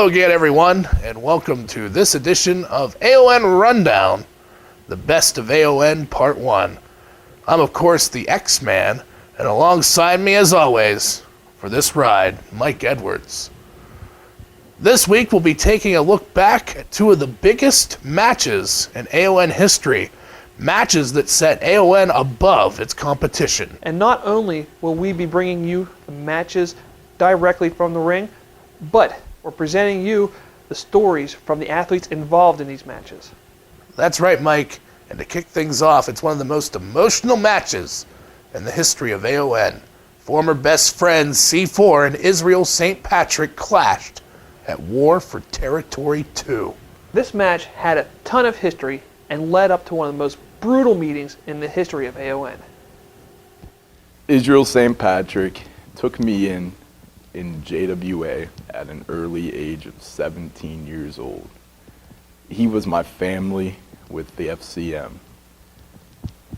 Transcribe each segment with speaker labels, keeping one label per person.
Speaker 1: Hello again, everyone, and welcome to this edition of AON RunDown, the best of AON Part 1. I'm, of course, the X-Man, and alongside me, as always, for this ride, Mike Edwards. This week, we'll be taking a look back at two of the biggest matches in AON history, matches that set AON above its competition.
Speaker 2: And not only will we be bringing you the matches directly from the ring, but we're presenting you the stories from the athletes involved in these matches.
Speaker 1: That's right, Mike. And to kick things off, it's one of the most emotional matches in the history of AON. Former best friends C4 and Israel St. Patrick clashed at War for Territory 2.
Speaker 2: This match had a ton of history and led up to one of the most brutal meetings in the history of AON.
Speaker 3: Israel St. Patrick took me in JWA at an early age of 17 years old. He was my family with the FCM.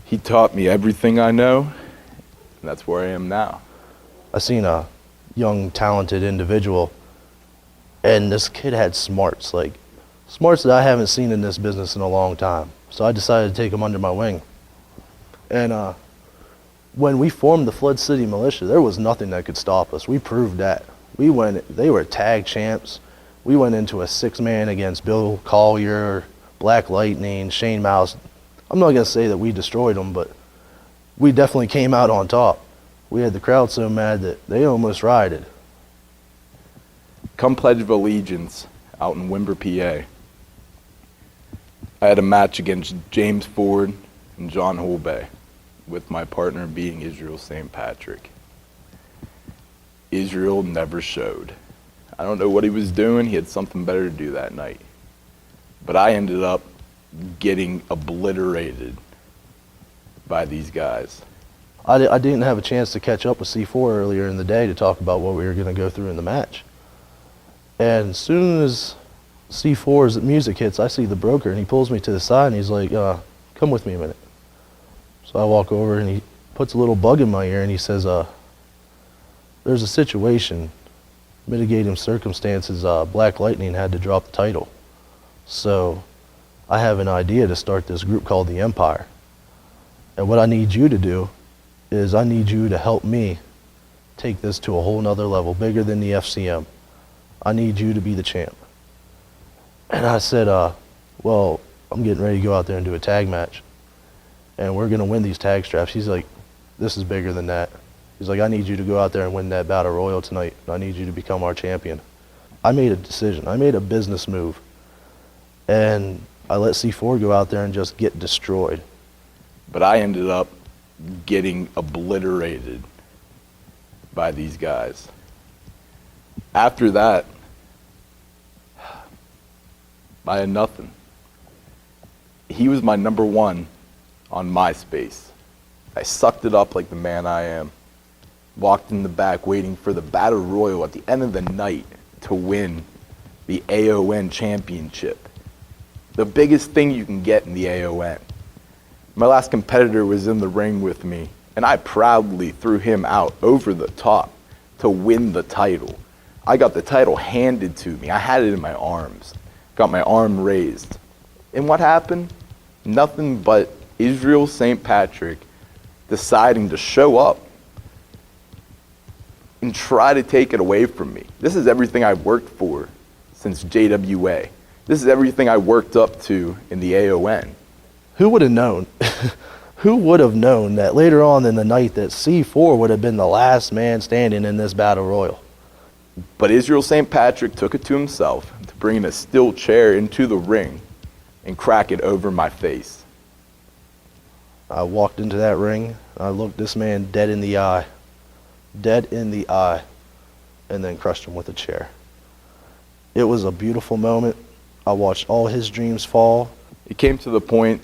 Speaker 3: He taught me everything I know, and that's where I am now.
Speaker 4: I seen a young, talented individual, and this kid had smarts that I haven't seen in this business in a long time. So I decided to take him under my wing. And when we formed the Flood City Militia, there was nothing that could stop us. We proved that. They were tag champs. We went into a 6-man against Bill Collier, Black Lightning, Shane Mouse. I'm not gonna say that we destroyed them, but we definitely came out on top. We had the crowd so mad that they almost rioted.
Speaker 3: Come Pledge of Allegiance out in Wimber, PA. I had a match against James Ford and John Holbay, with my partner being Israel St. Patrick. Israel never showed. I don't know what he was doing. He had something better to do that night. But I ended up getting obliterated by these guys.
Speaker 4: I didn't have a chance to catch up with C4 earlier in the day to talk about what we were going to go through in the match. And as soon as C4's music hits, I see the broker, and he pulls me to the side, and he's like, come with me a minute. So I walk over, and he puts a little bug in my ear, and he says, there's a situation, mitigating circumstances, Black Lightning had to drop the title. So I have an idea to start this group called the Empire. And what I need you to do is I need you to help me take this to a whole nother level, bigger than the FCM. I need you to be the champ. And I said, well, I'm getting ready to go out there and do a tag match. And we're going to win these tag straps. He's like, this is bigger than that. He's like, I need you to go out there and win that battle royal tonight. I need you to become our champion. I made a decision. I made a business move. And I let C4 go out there and just get destroyed.
Speaker 3: But I ended up getting obliterated by these guys. After that, I had nothing. He was my number one on MySpace. I sucked it up like the man I am. Walked in the back waiting for the Battle Royal at the end of the night to win the AON championship. The biggest thing you can get in the AON. My last competitor was in the ring with me, and I proudly threw him out over the top to win the title. I got the title handed to me. I had it in my arms. Got my arm raised. And what happened? Nothing but Israel St. Patrick deciding to show up and try to take it away from me. This is everything I've worked for since JWA. This is everything I worked up to in the AON.
Speaker 4: Who would have known? Who would have known that later on in the night that C4 would have been the last man standing in this battle royal?
Speaker 3: But Israel St. Patrick took it to himself to bring a steel chair into the ring and crack it over my face.
Speaker 4: I walked into that ring, I looked this man dead in the eye, and then crushed him with a chair. It was a beautiful moment. I watched all his dreams fall.
Speaker 3: It came to the point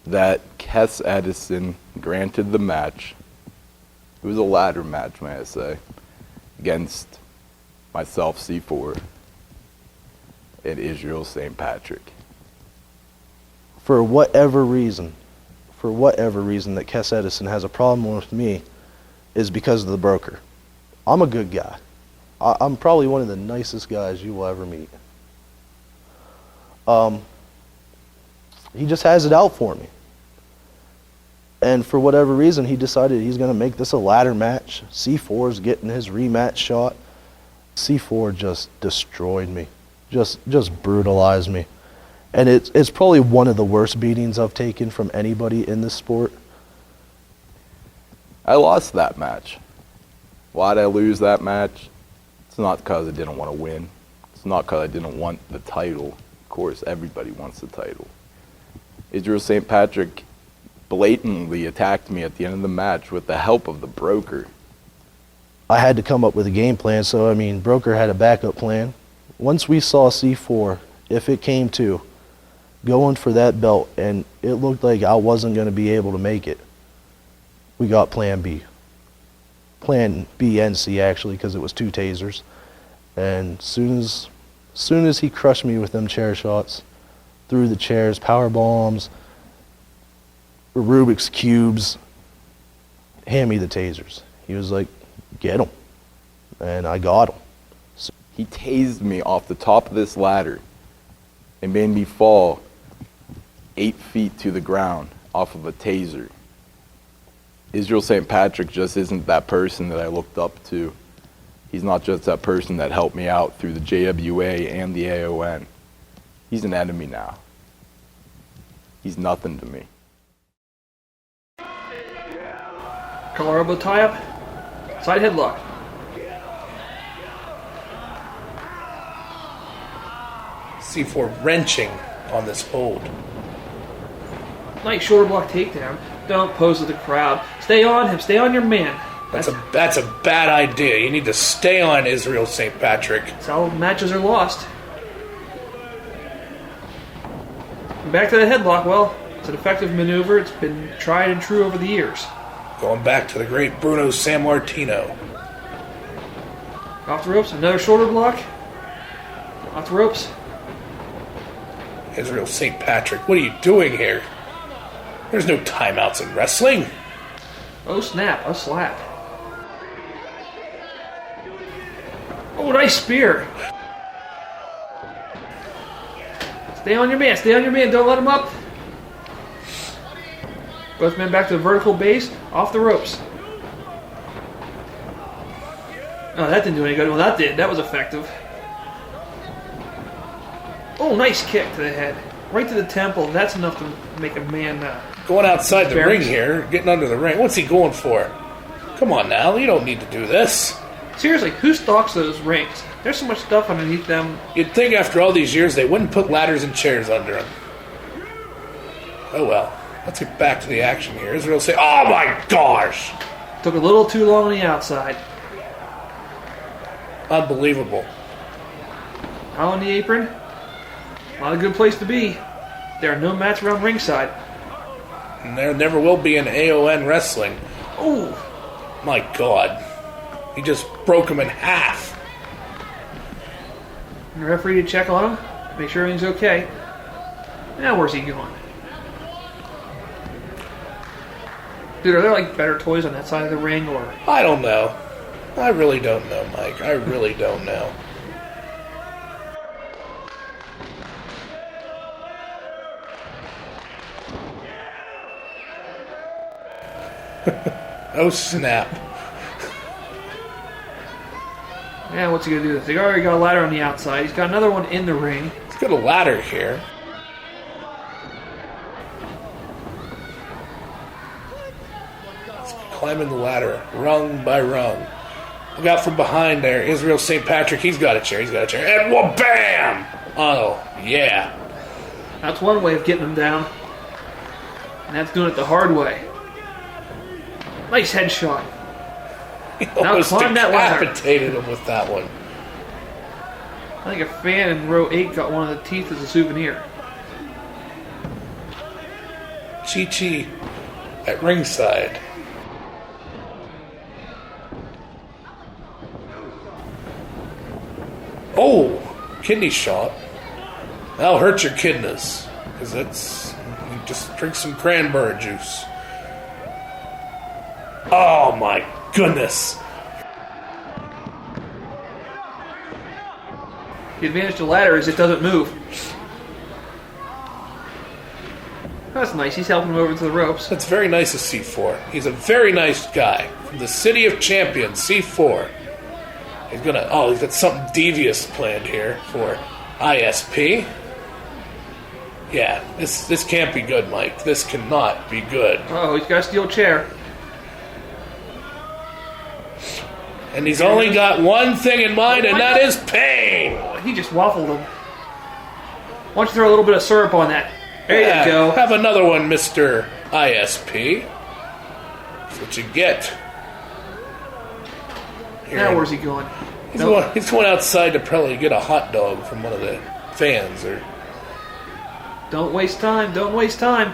Speaker 3: that Kes Edison granted the match. It was a ladder match, may I say, against myself, C4, and Israel St. Patrick.
Speaker 4: For whatever reason that Kes Edison has a problem with me is because of the broker. I'm a good guy. I'm probably one of the nicest guys you will ever meet. He just has it out for me. And for whatever reason, he decided he's going to make this a ladder match. C4's getting his rematch shot. C4 just destroyed me, just brutalized me. And it's probably one of the worst beatings I've taken from anybody in this sport.
Speaker 3: I lost that match. Why'd I lose that match? It's not because I didn't want to win. It's not because I didn't want the title. Of course, everybody wants the title. Israel St. Patrick blatantly attacked me at the end of the match with the help of the broker.
Speaker 4: I had to come up with a game plan, so I mean, broker had a backup plan. Once we saw C4, if it came to going for that belt and it looked like I wasn't going to be able to make it, we got plan B. Plan B and C, actually, because it was 2 tasers. And soon as he crushed me with them chair shots, through the chairs, power bombs, Rubik's cubes, hand me the tasers. He was like, get him. And I got him.
Speaker 3: He tased me off the top of this ladder and made me fall 8 feet to the ground off of a taser. Israel St. Patrick just isn't that person that I looked up to. He's not just that person that helped me out through the JWA and the AON. He's an enemy now. He's nothing to me.
Speaker 2: Collar elbow tie up. Side headlock.
Speaker 1: C4 wrenching on this hold.
Speaker 2: Nice shoulder block takedown. Don't pose to the crowd. Stay on him. Stay on your man.
Speaker 1: That's a bad idea. You need to stay on Israel St. Patrick.
Speaker 2: That's how matches are lost. Back to the headlock. Well, it's an effective maneuver. It's been tried and true over the years.
Speaker 1: Going back to the great Bruno Sammartino.
Speaker 2: Off the ropes. Another shoulder block. Off the ropes.
Speaker 1: Israel St. Patrick, what are you doing here? There's no timeouts in wrestling.
Speaker 2: Oh snap, a slap. Oh, nice spear. Stay on your man, don't let him up. Both men back to the vertical base, off the ropes. Oh, that didn't do any good. Well, that did. That was effective. Oh, nice kick to the head. Right to the temple. That's enough to make a man...
Speaker 1: Going outside the ring here, getting under the ring. What's he going for? Come on now, you don't need to do this.
Speaker 2: Seriously, who stalks those rings? There's so much stuff underneath them.
Speaker 1: You'd think after all these years they wouldn't put ladders and chairs under them. Oh well. Let's get back to the action here. Israel say, oh my gosh!
Speaker 2: Took a little too long on the outside.
Speaker 1: Unbelievable.
Speaker 2: Out on the apron. Not a good place to be. There are no mats around ringside.
Speaker 1: And there never will be in AON wrestling.
Speaker 2: Oh,
Speaker 1: my God. He just broke him in half.
Speaker 2: And the referee to check on him. Make sure everything's okay. Now where's he going? Dude, are there like better toys on that side of the ring or...
Speaker 1: I don't know. I really don't know, Mike. I really don't know. Oh snap.
Speaker 2: Yeah, what's he gonna do this? He already got a ladder on the outside. He's got another one in the ring.
Speaker 1: He's got a ladder here. He's climbing the ladder, rung by rung. Look out from behind there. Israel St. Patrick, he's got a chair, And wha-bam! Oh, yeah.
Speaker 2: That's one way of getting him down. And that's doing it the hard way. Nice headshot.
Speaker 1: He
Speaker 2: Now
Speaker 1: almost
Speaker 2: climb that ladder.
Speaker 1: decapitated him with that one.
Speaker 2: I think a fan in row 8 got one of the teeth as a souvenir.
Speaker 1: Chi-Chi at ringside. Oh, kidney shot. That'll hurt your kidneys. Because that's... You just drink some cranberry juice. Oh my goodness.
Speaker 2: The advantage to the ladder is it doesn't move. That's nice. He's helping him over to the ropes.
Speaker 1: That's very nice of C4. He's a very nice guy. From the City of Champions, C4. He's got something devious planned here for ISP. Yeah, this can't be good, Mike. This cannot be good.
Speaker 2: Oh, he's got a steel chair.
Speaker 1: And he's only got one thing in mind, and that is pain.
Speaker 2: He just waffled him. Why don't you throw a little bit of syrup on that? There you go.
Speaker 1: Have another one, Mr. ISP. That's what you get.
Speaker 2: Now where's he going?
Speaker 1: He's going outside to probably get a hot dog from one of the fans, or
Speaker 2: Don't waste time. Don't waste time.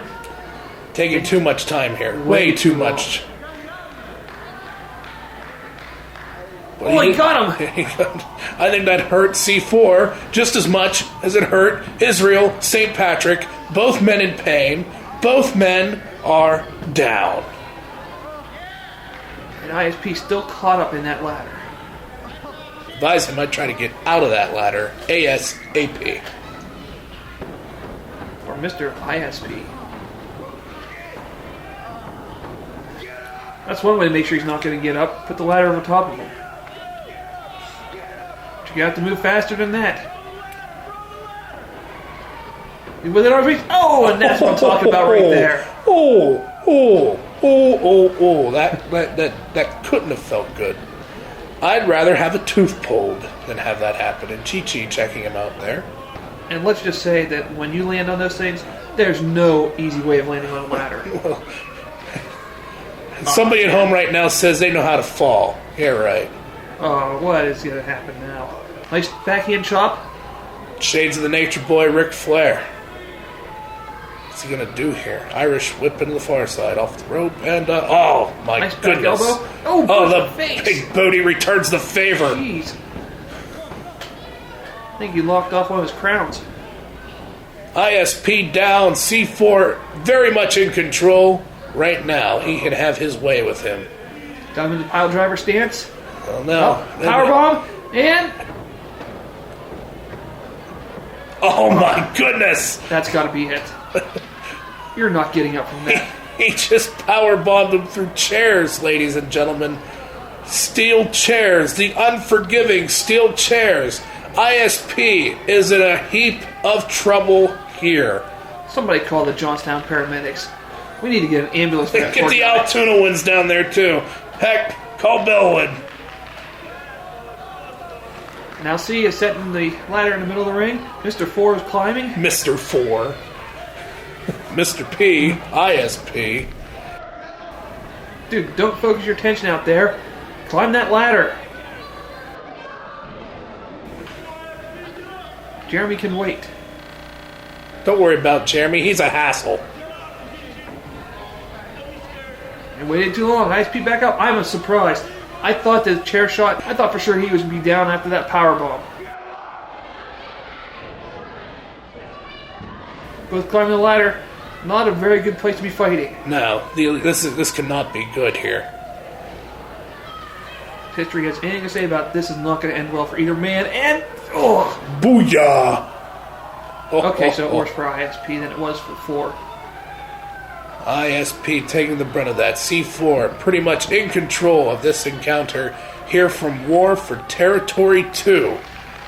Speaker 1: taking too much time here. Way too much.
Speaker 2: Oh, he got him.
Speaker 1: I think that hurt C4 just as much as it hurt Israel, St. Patrick. Both men in pain. Both men are down.
Speaker 2: And ISP still caught up in that ladder.
Speaker 1: Advise him I try to get out of that ladder ASAP.
Speaker 2: Or Mr. ISP. That's one way to make sure he's not going to get up. Put the ladder over top of him. But you have to move faster than that. With it already. Oh, and that's what I'm talking about right there.
Speaker 1: That couldn't have felt good. I'd rather have a tooth pulled than have that happen. And Chi-Chi checking him out there.
Speaker 2: And let's just say that when you land on those things, there's no easy way of landing on a ladder.
Speaker 1: Well, somebody at home right now says they know how to fall. Yeah, right.
Speaker 2: Oh, what is going to happen now? Nice backhand chop.
Speaker 1: Shades of the Nature Boy, Ric Flair. What's he gonna do here? Irish whip into the far side, off the rope, and oh my
Speaker 2: Nice back
Speaker 1: goodness!
Speaker 2: elbow. Oh,
Speaker 1: the
Speaker 2: face.
Speaker 1: big booty returns the favor.
Speaker 2: Jeez. I think he locked off one of his crowns.
Speaker 1: ISP down, C4 very much in control right now. He can have his way with him.
Speaker 2: Got him in the pile driver stance.
Speaker 1: Well, no.
Speaker 2: Powerbomb, and
Speaker 1: Oh my goodness!
Speaker 2: that's got to be it. You're not getting up from that.
Speaker 1: He just power bombed him through chairs, ladies and gentlemen. Steel chairs, the unforgiving steel chairs. ISP is in a heap of trouble here.
Speaker 2: Somebody call the Johnstown paramedics. We need to get an ambulance for that.
Speaker 1: Get
Speaker 2: poor
Speaker 1: the
Speaker 2: guy.
Speaker 1: Altoona ones down there too. Heck, call Bellwood.
Speaker 2: Now see, is setting the ladder in the middle of the ring. Mr. 4 is climbing.
Speaker 1: Mr. 4. Mr. P. ISP.
Speaker 2: Dude, don't focus your attention out there. Climb that ladder. Jeremy can wait.
Speaker 1: Don't worry about Jeremy. He's a hassle.
Speaker 2: And waited too long. ISP back up. I'm surprised. I thought the chair shot, I thought for sure he was going to be down after that power bomb. Both climbing the ladder. Not a very good place to be fighting.
Speaker 1: No, this cannot be good here.
Speaker 2: History has anything to say about this is not going to end well for either man. And
Speaker 1: Booyah!
Speaker 2: okay, so worse for ISP than it was for 4.
Speaker 1: ISP taking the brunt of that. C4 pretty much in control of this encounter here from War for Territory 2.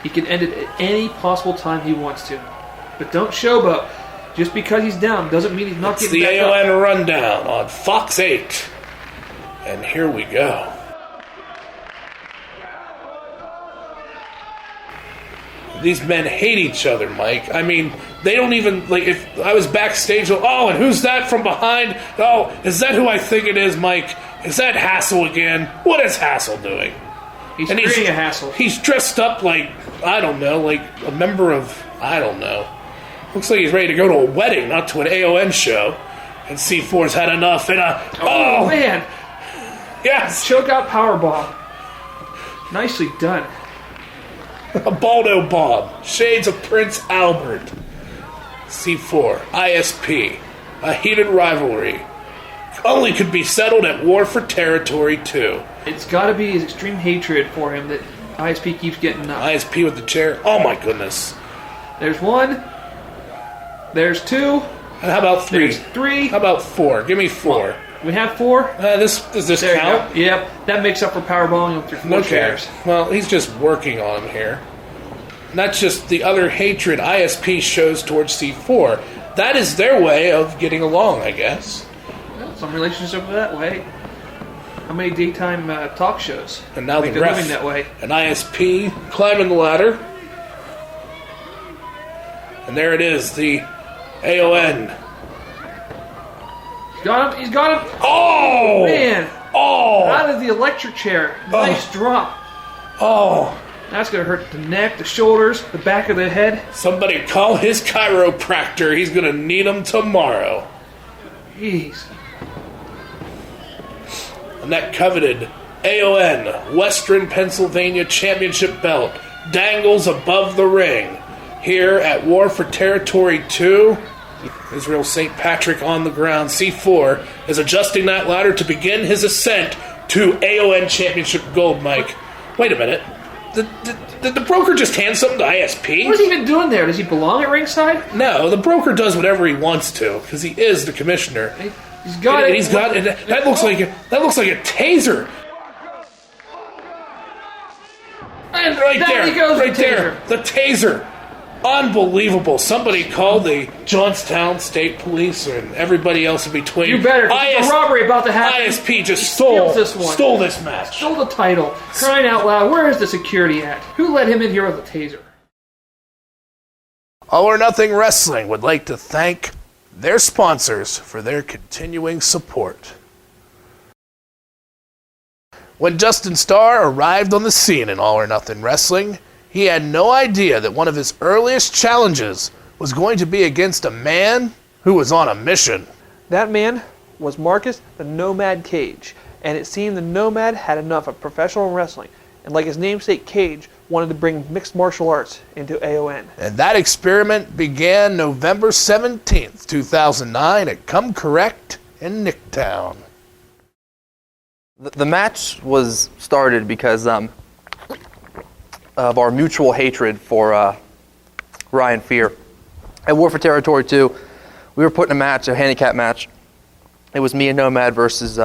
Speaker 2: He can end it at any possible time he wants to. But don't showboat. Just because he's down doesn't mean he's not
Speaker 1: It's
Speaker 2: getting
Speaker 1: the
Speaker 2: back
Speaker 1: AON
Speaker 2: up.
Speaker 1: Rundown on Fox 8. And here we go. These men hate each other, Mike. I mean, they don't even, like, if I was backstage, oh, and who's that from behind? Oh, is that who I think it is, Mike? Is that Hassel again? What is Hassel doing?
Speaker 2: He's
Speaker 1: And
Speaker 2: creating a hassle.
Speaker 1: He's dressed up like, I don't know, like a member of, I don't know. Looks like he's ready to go to a wedding, not to an AON show. And C4's had enough. And
Speaker 2: Oh, man.
Speaker 1: yes,
Speaker 2: Choke out powerbomb. Nicely done.
Speaker 1: a Baldo bomb. Shades of Prince Albert. C4, ISP, a heated rivalry. Only could be settled at War for Territory 2.
Speaker 2: It's got to be his extreme hatred for him that ISP keeps getting up.
Speaker 1: ISP with the chair. Oh my goodness.
Speaker 2: There's one. There's two.
Speaker 1: And how about 3?
Speaker 2: There's 3.
Speaker 1: How about 4? Give me 4.
Speaker 2: We have 4.
Speaker 1: Does this
Speaker 2: There you
Speaker 1: count?
Speaker 2: go. Yep. That makes up for powerballing with your 4 chairs.
Speaker 1: Well, he's just working on him here. And that's just the other hatred ISP shows towards C4. That is their way of getting along, I guess.
Speaker 2: Well, some relationships are that way. How many daytime talk shows
Speaker 1: And now
Speaker 2: make
Speaker 1: the
Speaker 2: their
Speaker 1: ref
Speaker 2: living that way?
Speaker 1: and ISP climbing the ladder. And there it is, the AON.
Speaker 2: He's got him.
Speaker 1: Oh!
Speaker 2: Man.
Speaker 1: Oh!
Speaker 2: Out of the electric chair. Nice drop.
Speaker 1: Oh!
Speaker 2: That's going to hurt the neck, the shoulders, the back of the head.
Speaker 1: Somebody call his chiropractor. He's going to need him tomorrow.
Speaker 2: Jeez.
Speaker 1: And that coveted AON Western Pennsylvania Championship belt dangles above the ring. Here at War for Territory 2, Israel St. Patrick on the ground. C4 is adjusting that ladder to begin his ascent to AON Championship gold, Mike. Wait a minute. Did the broker just hand something to ISP?
Speaker 2: What is he even doing there? Does he belong at ringside?
Speaker 1: No, the broker does whatever he wants to because he is the commissioner.
Speaker 2: He's got it.
Speaker 1: He's got it. That looks like a taser.
Speaker 2: And
Speaker 1: Right
Speaker 2: down
Speaker 1: there,
Speaker 2: he goes,
Speaker 1: right
Speaker 2: the
Speaker 1: there,
Speaker 2: taser.
Speaker 1: the taser. Unbelievable. Somebody called the Johnstown State Police and everybody else in between.
Speaker 2: You better. There's a robbery about to happen.
Speaker 1: ISP just
Speaker 2: He
Speaker 1: stole
Speaker 2: steals
Speaker 1: this match.
Speaker 2: Stole the title. Crying out loud, where is the security at? Who let him in here with a taser?
Speaker 1: All or Nothing Wrestling would like to thank their sponsors for their continuing support. When Justin Starr arrived on the scene in All or Nothing Wrestling, he had no idea that one of his earliest challenges was going to be against a man who was on a mission.
Speaker 2: That man was Marcus the Nomad Cage, and it seemed the Nomad had enough of professional wrestling, and like his namesake Cage, wanted to bring mixed martial arts into AON.
Speaker 1: And that experiment began November 17th, 2009 at Come Correct in Nicktown.
Speaker 5: The match was started because of our mutual hatred for Ryan Fear. At War for Territory 2, we were putting a handicap match. It was me and Nomad versus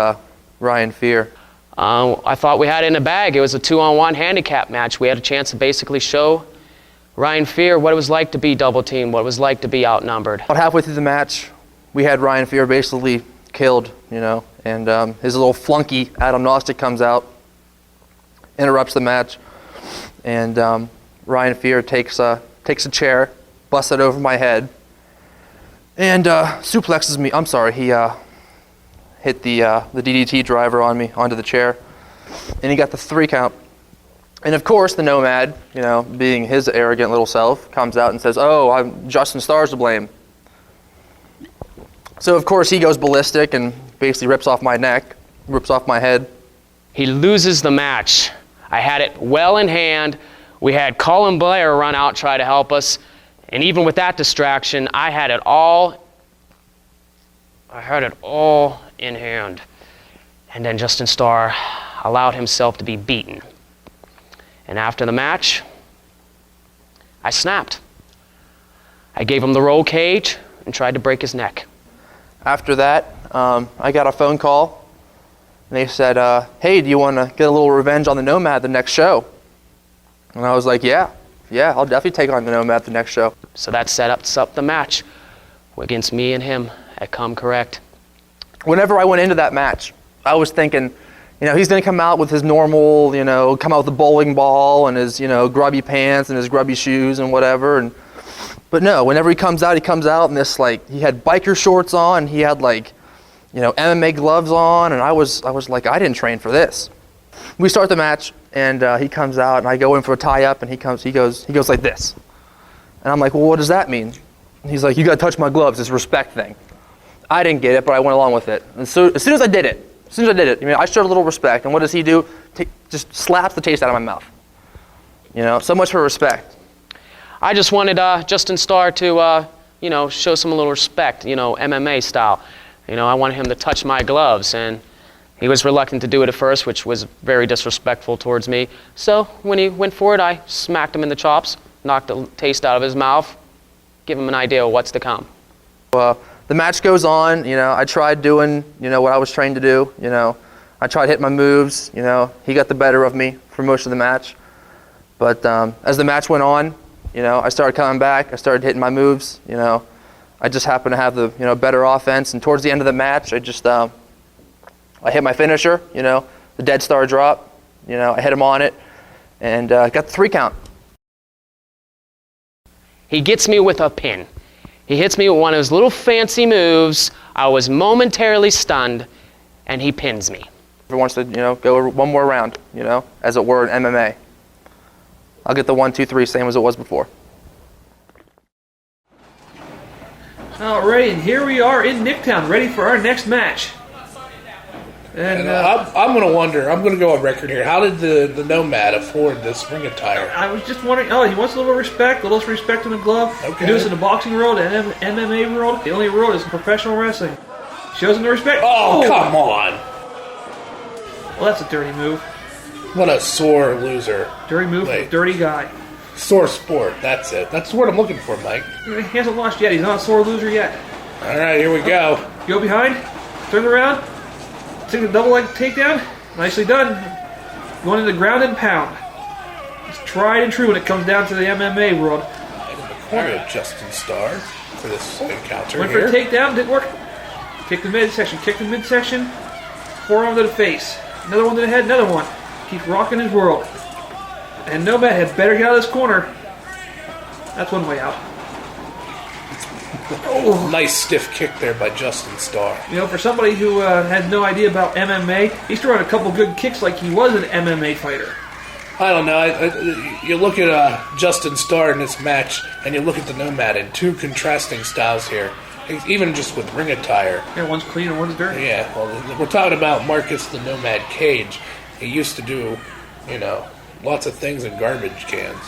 Speaker 5: Ryan Fear.
Speaker 6: I thought we had it in the bag. It was a 2-on-1 handicap match. We had a chance to basically show Ryan Fear what it was like to be double teamed, what it was like to be outnumbered.
Speaker 5: About halfway through the match, we had Ryan Fear basically killed, and his little flunky, Adam Nostick, comes out, interrupts the match, and Ryan Fear takes a chair, busts it over my head, and suplexes me. I'm sorry, he hit the DDT driver on me onto the chair, and he got the 3 count. And of course, the Nomad, being his arrogant little self, comes out and says, "Oh, Justin Starr's to blame." So of course he goes ballistic and basically rips off my neck, rips off my head.
Speaker 6: He loses the match. I had it well in hand. We had Colin Blair run out, try to help us. And even with that distraction, I had it all in hand. And then Justin Starr allowed himself to be beaten. And after the match, I snapped. I gave him the roll cage and tried to break his neck.
Speaker 5: After that, I got a phone call. And they said, "Hey, do you want to get a little revenge on the Nomad the next show?" And I was like, yeah, I'll definitely take on the Nomad the next show.
Speaker 6: So that set up the match against me and him at Come Correct.
Speaker 5: Whenever I went into that match, I was thinking, he's going to come out with his normal, come out with the bowling ball and his, grubby pants and his grubby shoes and whatever. But no, whenever he comes out in this, he had biker shorts on, he had MMA gloves on, and I was like, I didn't train for this. We start the match, and he comes out, and I go in for a tie-up, and he goes like this. And I'm like, well, what does that mean? And he's like, you got to touch my gloves, it's a respect thing. I didn't get it, but I went along with it. And so as soon as I did it, I showed a little respect, and what does he do? Just slaps the taste out of my mouth. So much for respect.
Speaker 6: I just wanted Justin Starr to, show some little respect, MMA style. I wanted him to touch my gloves, and He was reluctant to do it at first, which was very disrespectful towards me. So when he went for it, I smacked him in the chops, knocked the taste out of his mouth, give him an idea of what's to come.
Speaker 5: The match goes on. I tried doing, what I was trained to do. I tried hitting my moves. He got the better of me for most of the match. But as the match went on, I started coming back. I started hitting my moves. I just happened to have the better offense. And towards the end of the match, I hit my finisher, the dead star drop. I hit him on it and got the 3 count.
Speaker 6: He gets me with a pin. He hits me with one of his little fancy moves. I was momentarily stunned, and he pins me.
Speaker 5: If he wants to, go one more round, as it were in MMA, I'll get the 1, 2, 3, same as it was before.
Speaker 2: Alright, and here we are in Nicktown, ready for our next match.
Speaker 1: And I'm going to wonder, I'm going to go on record here, how did the Nomad afford this ring attire?
Speaker 2: I was just wondering, he wants a little respect, a little respect in the glove.
Speaker 1: Okay.
Speaker 2: He does it in the boxing world, and MMA world. The only world is professional wrestling. Shows him the respect.
Speaker 1: Oh, come on.
Speaker 2: Well, that's a dirty move.
Speaker 1: What a sore loser.
Speaker 2: Dirty move from a dirty guy.
Speaker 1: Sore sport, that's it. That's the word I'm looking for, Mike.
Speaker 2: He hasn't lost yet. He's not a sore loser yet.
Speaker 1: All right, here we go.
Speaker 2: Go behind, turn around, take the double leg takedown. Nicely done. Going into the ground and pound. It's tried and true when it comes down to the MMA world.
Speaker 1: In the corner, Justin Starr for this encounter
Speaker 2: Went
Speaker 1: here.
Speaker 2: for a takedown, didn't work. Kick the midsection, forearm to the face. Another one to the head, another one. Keeps rocking his world. And Nomad had better get out of this corner. That's one way out.
Speaker 1: Nice stiff kick there by Justin Starr.
Speaker 2: For somebody who had no idea about MMA, he's throwing a couple good kicks like he was an MMA fighter.
Speaker 1: I don't know. You look at Justin Starr in this match, and you look at the Nomad in 2 contrasting styles here. Even just with ring attire.
Speaker 2: Yeah, one's clean and one's dirty.
Speaker 1: Yeah, well, we're talking about Marcus the Nomad Cage. He used to do, lots of things in garbage cans.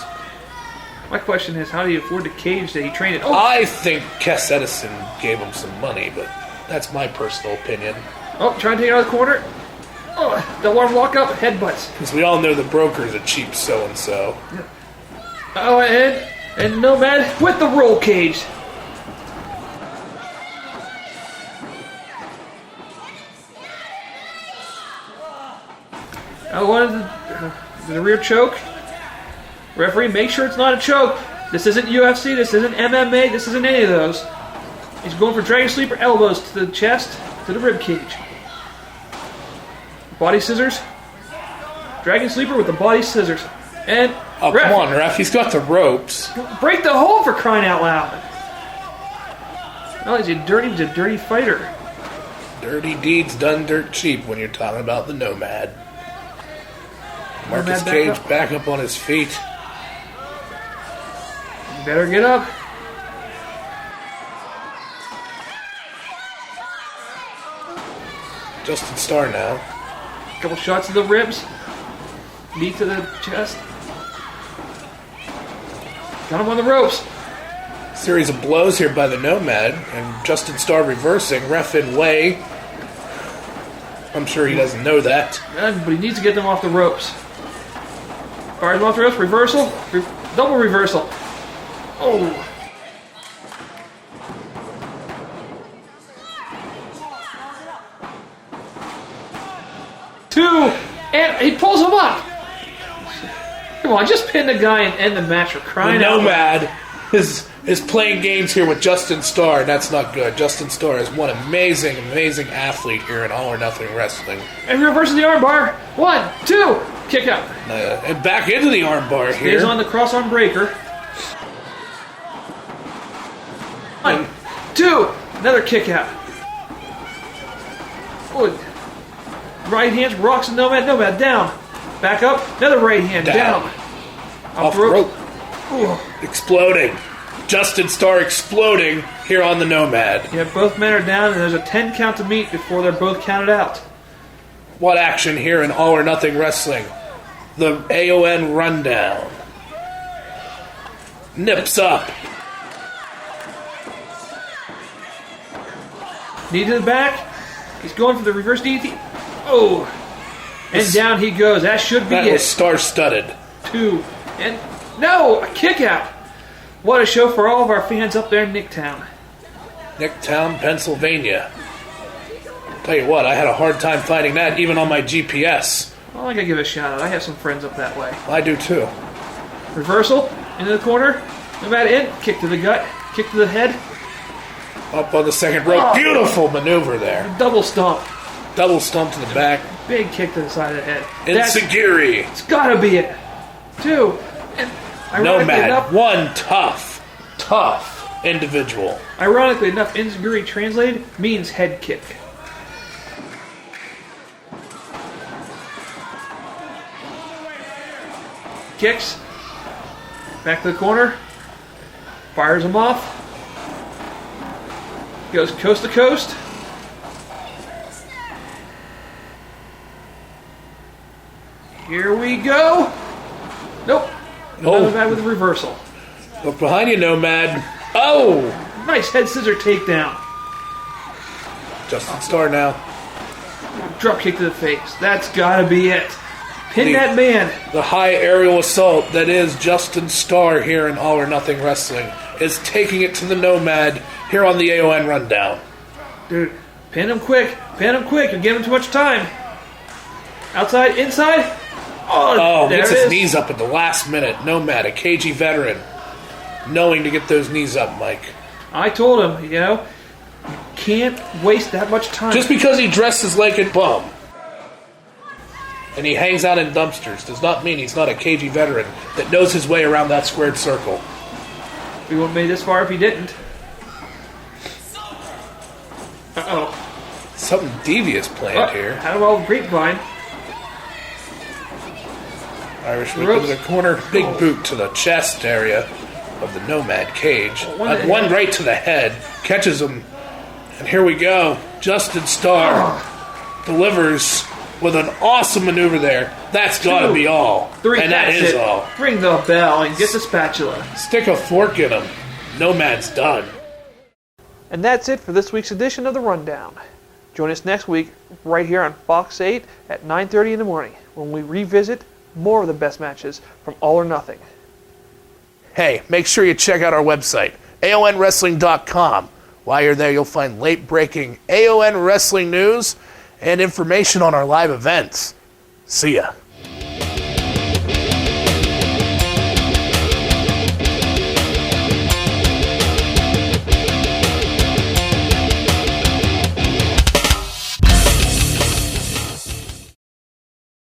Speaker 2: My question is, how do you afford the cage that he trained in?
Speaker 1: I think Kes Edison gave him some money, but that's my personal opinion.
Speaker 2: Trying to take it out of the corner. Double arm lock up, headbutts.
Speaker 1: Because we all know the broker's a cheap so-and-so.
Speaker 2: And Nomad with the roll cage. I wanted the rear choke. Referee, make sure it's not a choke. This isn't UFC, this isn't MMA, this isn't any of those. He's going for Dragon Sleeper elbows to the chest, to the rib cage. Body scissors. Dragon Sleeper with the body scissors. And
Speaker 1: come on, ref. He's got the ropes.
Speaker 2: Break the hold for crying out loud. He's a dirty fighter.
Speaker 1: Dirty deeds done dirt cheap when you're talking about the Nomad. Marcus Cage back up on his feet.
Speaker 2: You better get up.
Speaker 1: Justin Starr now.
Speaker 2: Couple shots to the ribs. Knee to the chest. Got him on the ropes.
Speaker 1: Series of blows here by the Nomad, and Justin Starr reversing. Ref in way. I'm sure he doesn't know that.
Speaker 2: But he needs to get them off the ropes. Fires them off the ropes. Reversal. Double reversal. Oh. Two. And he pulls him up. Come on, just pin the guy and end the match for crying out loud.
Speaker 1: The Nomad is playing games here with Justin Starr, and that's not good. Justin Starr is one amazing athlete here in All or Nothing Wrestling.
Speaker 2: And reverses the armbar. 1, 2. Kick out.
Speaker 1: And back into the armbar here.
Speaker 2: Stays on the cross-arm breaker. 1, 2. Another kick out. Oh, right hand rocks the Nomad. Nomad down. Back up. Another right hand down.
Speaker 1: Off the rope. Ooh. Exploding. Justin Starr exploding here on the Nomad.
Speaker 2: Yeah, both men are down, and there's a 10 count to meet before they're both counted out.
Speaker 1: What action here in All or Nothing Wrestling? The AON RunDown. Nips up.
Speaker 2: Knee to the back. He's going for the reverse DT. Oh, and down he goes. That should be
Speaker 1: That
Speaker 2: it.
Speaker 1: was star-studded.
Speaker 2: 2, and no, a kick out. What a show for all of our fans up there in Nicktown.
Speaker 1: Nicktown, Pennsylvania. Tell you what, I had a hard time finding that even on my GPS.
Speaker 2: Well, I gotta give it a shout out. I have some friends up that way.
Speaker 1: I do too.
Speaker 2: Reversal into the corner. No matter in. Kick to the gut. Kick to the head.
Speaker 1: Up on the second rope.
Speaker 2: Oh.
Speaker 1: Beautiful maneuver there.
Speaker 2: Double stomp.
Speaker 1: Double stump to the back.
Speaker 2: Big kick to the side of the head. That's
Speaker 1: Enziguri.
Speaker 2: it's gotta be it. 2, and ironically
Speaker 1: Nomad.
Speaker 2: enough,
Speaker 1: One tough individual.
Speaker 2: ironically enough, Enziguri translated means head kick. Kicks. Back to the corner. Fires him off. Goes coast to coast. Here we go. Nope. Another guy with a reversal.
Speaker 1: Look behind you, Nomad. Oh!
Speaker 2: Nice head scissor takedown.
Speaker 1: Justin Starr now.
Speaker 2: Drop kick to the face. That's gotta be it. Pin that man.
Speaker 1: The high aerial assault that is Justin Starr here in All or Nothing Wrestling is taking it to the Nomad here on the AON Rundown.
Speaker 2: Dude, pin him quick. Pin him quick. You're giving him too much time. Outside, inside.
Speaker 1: Oh,
Speaker 2: there
Speaker 1: gets
Speaker 2: it
Speaker 1: his
Speaker 2: is.
Speaker 1: knees up at the last minute. Nomad, a cagey veteran, knowing to get those knees up, Mike.
Speaker 2: I told him, you can't waste that much time.
Speaker 1: Just because he dresses like a bum and he hangs out in dumpsters does not mean he's not a cagey veteran that knows his way around that squared circle.
Speaker 2: We wouldn't have made this far if he didn't. Uh-oh.
Speaker 1: Something devious planned here.
Speaker 2: Out of all the grapevine.
Speaker 1: Irish whip into the corner. Big boot to the chest area of the Nomad cage. One right to the head. Catches him. And here we go. Justin Starr delivers with an awesome maneuver there. That's got to be all.
Speaker 2: 3,
Speaker 1: and that
Speaker 2: that's
Speaker 1: is
Speaker 2: it.
Speaker 1: all.
Speaker 2: Ring the bell and get the spatula.
Speaker 1: Stick a fork in him. Nomad's done.
Speaker 2: And that's it for this week's edition of The Rundown. Join us next week right here on Fox 8 at 9:30 in the morning when we revisit more of the best matches from All or Nothing.
Speaker 1: Hey, make sure you check out our website, aonwrestling.com. While you're there, you'll find late-breaking AON wrestling news and information on our live events. See ya.